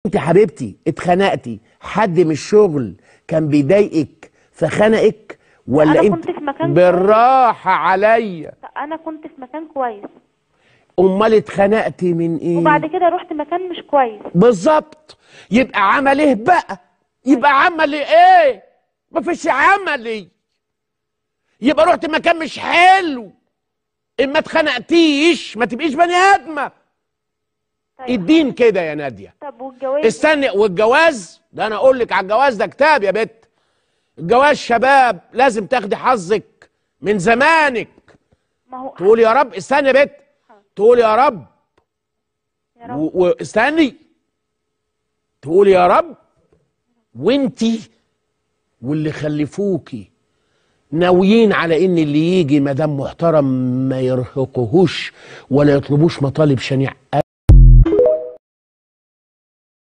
انت حبيبتي اتخنقتي، حد من الشغل كان بيضايقك فخنقك ولا انا انت؟ كنت في مكان بالراحه عليا. كويس. انا كنت في مكان كويس امال اتخنقتي من ايه؟ وبعد كده رحت مكان مش كويس. بالظبط. يبقى عمل ايه بقى؟ يبقى عمل ايه؟ مفيش عملي. يبقى رحت مكان مش حلو. ان ما اتخنقتيش ما تبقيش بني ادمه. طيب الدين كده يا ناديه. طب والجواز؟ استني، والجواز ده انا اقول لك على الجواز ده كتاب يا بت. الجواز شباب لازم تاخدي حظك من زمانك. ما هو تقول يا رب، استني يا بت، تقول يا رب، يا رب. واستني، تقول يا رب وانتي واللي خلفوكي ناويين على ان اللي يجي مدام محترم ما يرهقهوش ولا يطلبوش مطالب شنيعه.